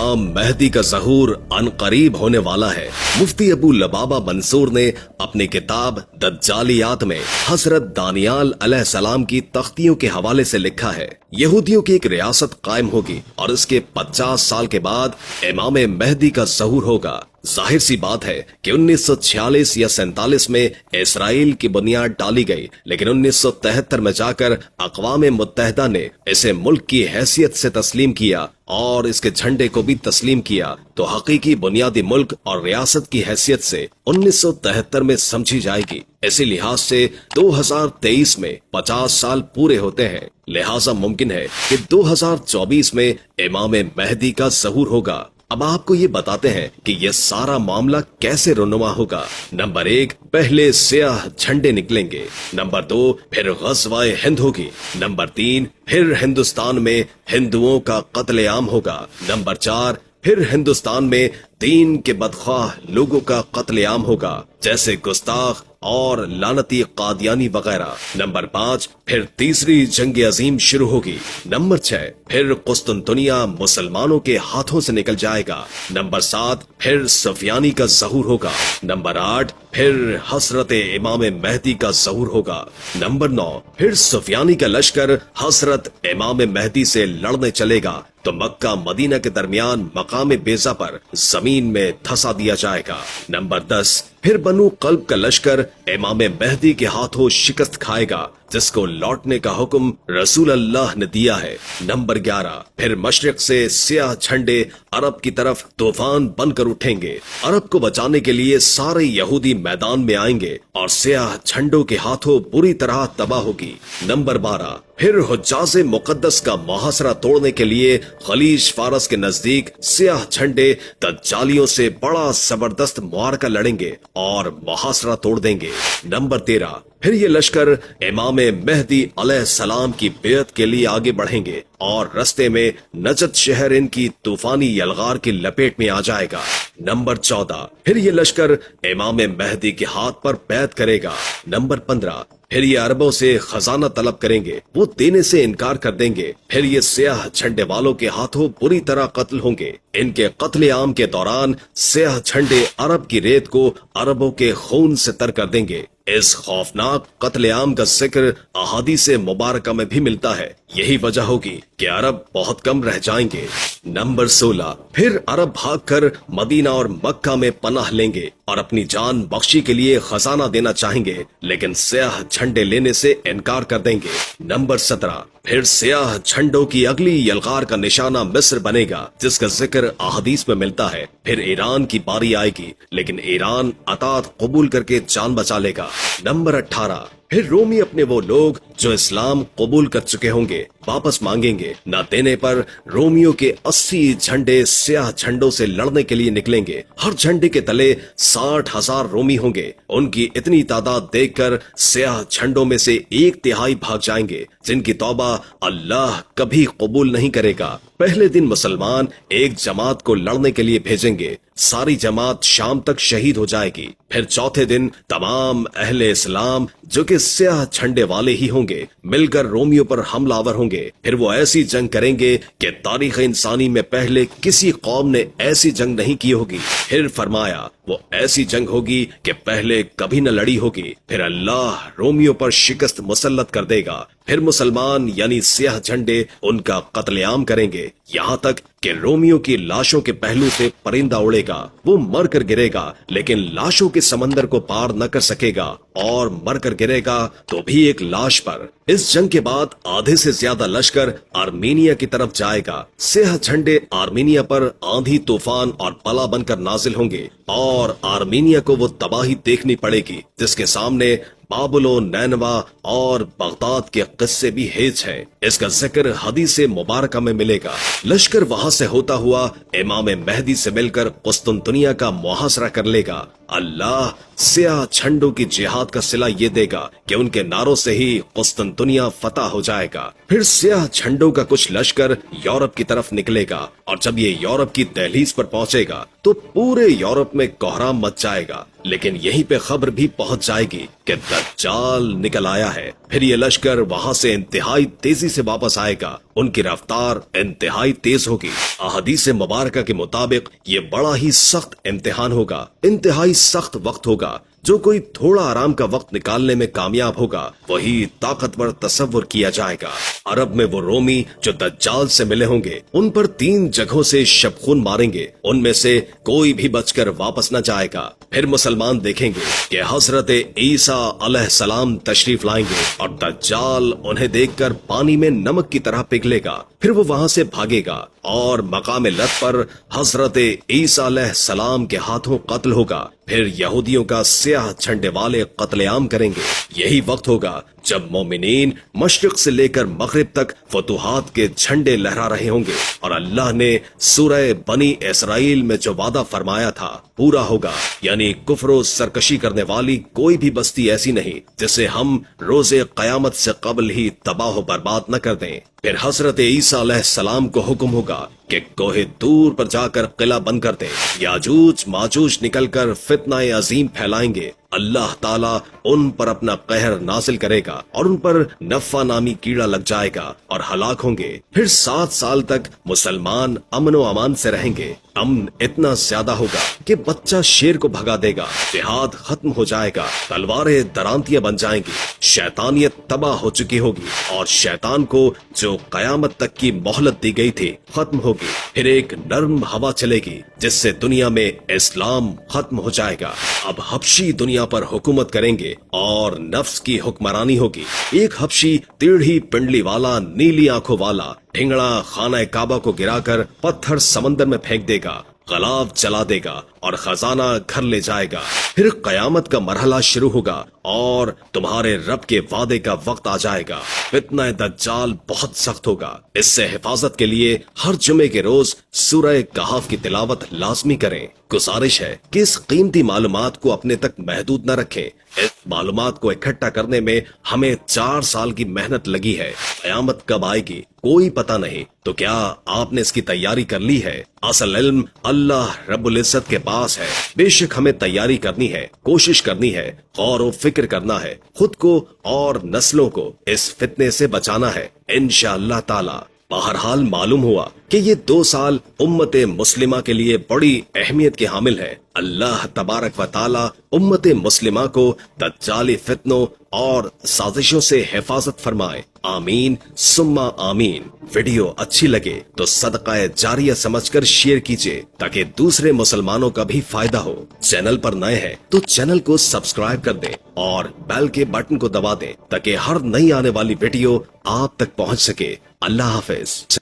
इमाम मेहदी का ज़हूर अनकरीब होने वाला है। मुफ्ती अबू लबाबा मंसूर ने अपनी किताब दज्जालियात में हजरत दानियाल अलैहिस्सलाम की तख्तियों के हवाले से लिखा है, यहूदियों की एक रियासत कायम होगी और इसके 50 साल के बाद इमाम मेहदी का ज़हूर होगा। जाहिर सी बात है कि 1946 या 47 में इसराइल की बुनियाद डाली गई, लेकिन 1973 में जाकर अक़वाम मुत्तहिदा ने इसे मुल्क की हैसियत से तस्लीम किया और इसके झंडे को भी तस्लीम किया, तो हकीकी बुनियादी मुल्क और रियासत की हैसियत से 1973 में समझी जाएगी। इसी लिहाज से 2023 में 50 साल पूरे होते हैं, लिहाजा मुमकिन है कि 2024 में इमाम मेहदी का ज़हूर होगा। अब आपको ये बताते हैं कि ये सारा मामला कैसे रुनुमा होगा। नंबर 1, पहले सियाह झंडे निकलेंगे। नंबर 2, फिर ग़ज़वा-ए हिंद होगी। नंबर 3, फिर हिंदुस्तान में हिंदुओं का कत्लेआम होगा। नंबर 4, फिर हिंदुस्तान में दीन के बदख्वाह लोगों का कत्लेआम होगा, जैसे गुस्ताख और लानती कादियानी वगैरह। नंबर 5, फिर तीसरी जंग अजीम शुरू होगी। नंबर 6, फिर कुस्तुनतुनिया मुसलमानों के हाथों से निकल जाएगा। नंबर 7, फिर सुफियानी का ज़हूर होगा। नंबर 8, फिर हसरत इमाम मेहदी का ज़हूर होगा। नंबर 9, फिर सुफियानी का लश्कर हसरत इमाम मेहदी से लड़ने चलेगा, तो मक्का मदीना के दरमियान मकाम बेजा पर जमीन में धंसा दिया जाएगा। नंबर 10, फिर बनु कल्ब का लश्कर इमाम मेहदी के हाथों शिकस्त खाएगा, जिसको लौटने का हुक्म रसूल अल्लाह ने दिया है। नंबर 11, फिर मशरिक से सियाह झंडे अरब की तरफ तूफान बनकर उठेंगे। अरब को बचाने के लिए सारे यहूदी मैदान में आएंगे और सियाह झंडों के हाथों बुरी तरह तबाह होगी। नंबर 12, फिर हुज्जाज़े मुक़द्दस का मुहासरा तोड़ने के लिए खलीज फारस के नजदीक सियाह झंडे दज्जालियों से बड़ा जबरदस्त मुआरका लड़ेंगे और मुहासरा तोड़ देंगे। नंबर 13, फिर ये लश्कर इमाम मेहदी अलैहिस्सलाम की बेअत के लिए आगे बढ़ेंगे और रस्ते में नजद शहर इनकी तूफानी यलगार की लपेट में आ जाएगा। नंबर 14, फिर ये लश्कर इमाम मेहदी के हाथ पर बैत करेगा। नंबर 15, फिर ये अरबों से खजाना तलब करेंगे, वो देने से इनकार कर देंगे। फिर ये सियाह झंडे वालों के हाथों बुरी तरह कत्ल होंगे। इनके कत्लेआम के दौरान सियाह झंडे अरब की रेत को अरबों के खून से तर कर देंगे। इस खौफनाक कत्लेआम का जिक्र अहादीस मुबारका में भी मिलता है। यही वजह होगी कि अरब बहुत कम रह जाएंगे। नंबर 16, फिर अरब भागकर मदीना और मक्का में पनाह लेंगे और अपनी जान बख्शी के लिए खजाना देना चाहेंगे, लेकिन सियाह झंडे लेने से इनकार कर देंगे। नंबर 17, फिर सियाह झंडों की अगली यलगार का निशाना मिस्र बनेगा, जिसका जिक्र अहादीस में मिलता है। फिर ईरान की बारी आएगी, लेकिन ईरान अतात कबूल करके जान बचा लेगा। नंबर 18, फिर रोमी अपने वो लोग जो इस्लाम कबूल कर चुके होंगे वापस मांगेंगे। न देने पर रोमियों के 80 झंडे सियाह झंडों से लड़ने के लिए निकलेंगे। हर झंडे के तले 60,000 रोमी होंगे। उनकी इतनी तादाद देखकर सियाह झंडों में से 1/3 भाग जाएंगे, जिनकी तौबा अल्लाह कभी कबूल नहीं करेगा। पहले दिन मुसलमान एक जमात को लड़ने के लिए भेजेंगे, सारी जमात शाम तक शहीद हो जाएगी। फिर चौथे दिन तमाम अहले इस्लाम जो कि सियाह झंडे वाले ही होंगे मिलकर रोमियों पर हमलावर होंगे। फिर वो ऐसी जंग करेंगे कि तारीख इंसानी में पहले किसी कौम ने ऐसी जंग नहीं की होगी। फिर फरमाया वो ऐसी जंग होगी कि पहले कभी न लड़ी होगी। फिर अल्लाह रोमियों पर शिकस्त मुसल्लत कर देगा। फिर मुसलमान यानी सियाह झंडे उनका कत्लेआम करेंगे, यहाँ तक कि रोमियों की लाशों के पहलू से परिंदा उड़ेगा। वो मर कर गिरेगा, लेकिन लाशों के समंदर को पार न कर सकेगा और मर कर गिरेगा तो भी एक लाश पर। इस जंग के बाद आधे से ज्यादा लश्कर आर्मीनिया की तरफ जाएगा। सियाह झंडे आर्मीनिया पर आंधी तूफान और बला बनकर नाजिल होंगे और आर्मीनिया को वो तबाही देखनी पड़ेगी जिसके सामने बाबुलो, नैनवा और बगदाद के किस्से भी हेज है। इसका जिक्र हदीस मुबारका में मिलेगा। लश्कर वहां से होता हुआ इमाम मेहदी से मिलकर कुस्तुनतुनिया का मुहासरा कर लेगा। अल्लाह सियाह झंडों की जिहाद का सिला ये देगा कि उनके नारों से ही कुस्तुनतुनिया फतह हो जाएगा। फिर सियाह झंडों का कुछ लश्कर यूरोप की तरफ निकलेगा और जब ये यूरोप की दहलीज पर पहुंचेगा तो पूरे यूरोप में कोहराम मच जाएगा। लेकिन यहीं पे खबर भी पहुंच जाएगी कि दज्जाल निकल आया है। फिर ये लश्कर वहां से इंतहाई तेजी से वापस आएगा, उनकी रफ्तार इंतहाई तेज होगी। अहदीस मुबारका के मुताबिक ये बड़ा ही सख्त इम्तिहान होगा, इंतहाई सख्त वक्त होगा। जो कोई थोड़ा आराम का वक्त निकालने में कामयाब होगा वही ताकतवर तस्वुर किया जाएगा। अरब में वो रोमी जो दज्जाल से मिले होंगे उन पर 3 जगहों से शबखून मारेंगे, उनमें से कोई भी बचकर वापस न जाएगा। फिर मुसलमान देखेंगे कि हजरत ईसा अलैहिस्सलाम तशरीफ लाएंगे और दज्जाल उन्हें देखकर पानी में नमक की तरह पिघलेगा। फिर वो वहां से भागेगा और मकाम लत पर हजरत ईसा अलैहिस्सलाम के हाथों कत्ल होगा। फिर यहूदियों का स्याह झंडे वाले कत्लेआम करेंगे। यही वक्त होगा जब मोमिनीन मशरिक से लेकर मगरिब तक फतुहात के झंडे लहरा रहे होंगे और अल्लाह ने सूरह बनी इसराइल में जो वादा फरमाया था पूरा होगा, यानी कुफ्र सरकशी करने वाली कोई भी बस्ती ऐसी नहीं जिसे हम रोजे कयामत से कबल ही तबाह बर्बाद न कर दें। फिर हजरत ईसा अलैहिस्सलाम को हुक्म होगा कि कोहे दूर पर जाकर किला बंद कर दे। याजूज माजूज निकलकर फितना अजीम फैलाएंगे। अल्लाह ताला उन पर अपना कहर नाजिल करेगा और उन पर नफा नामी कीड़ा लग जाएगा और हलाक होंगे। फिर 7 साल तक मुसलमान अमन व अमान से रहेंगे। अमन इतना ज्यादा होगा कि बच्चा शेर को भगा देगा, जिहाद खत्म हो जाएगा, तलवारें दरांतियां बन जाएंगी, शैतानियत तबाह हो चुकी होगी और शैतान को जो कयामत तक की मोहलत दी गई थी खत्म होगी। फिर एक नर्म हवा चलेगी जिससे दुनिया में इस्लाम खत्म हो जाएगा। अब हबशी दुनिया पर हुकूमत करेंगे और नफ्स की हुक्मरानी होगी। एक हबशी टेढ़ी पिंडली वाला, नीली आंखों वाला ढिंगड़ा खाना काबा को गिराकर पत्थर समंदर में फेंक देगा, गलाब चला देगा और खजाना घर ले जाएगा। फिर कयामत का मरहला शुरू होगा और तुम्हारे रब के वादे का वक्त आ जाएगा। फितना दज्जाल बहुत सख्त होगा। इससे हिफाजत के लिए हर जुमे के रोज सूरह कहफ की तिलावत लाजमी करें। गुजारिश है कि इस कीमती मालूमात को अपने तक महदूद न रखें। इस मालूमात को इकट्ठा करने में हमें 4 साल की मेहनत लगी है। कयामत कब आएगी कोई पता नहीं, तो क्या आपने इसकी तैयारी कर ली है? असल इल्म अल्लाह रब्बुल इज्जत के पास है। बेशक हमें तैयारी करनी है, कोशिश करनी है, गौर व फिक्र करना है, खुद को और नस्लों को इस फितने से बचाना है इंशाअल्लाह ताला। बहरहाल मालूम हुआ कि ये 2 साल उम्मत मुस्लिमा के लिए बड़ी अहमियत के हामिल है। अल्लाह तबारक व ताला उम्मत मुस्लिमा को दज्जाली फितनों और साजिशों से हिफाजत फरमाए। आमीन सुम्मा आमीन। वीडियो अच्छी लगे तो सदका जारिया समझकर शेयर कीजिए ताकि दूसरे मुसलमानों का भी फायदा हो। चैनल पर नए हैं तो चैनल को सब्सक्राइब कर दें और बेल के बटन को दबा दें ताकि हर नई आने वाली वीडियो आप तक पहुंच सके। अल्लाह हाफिज।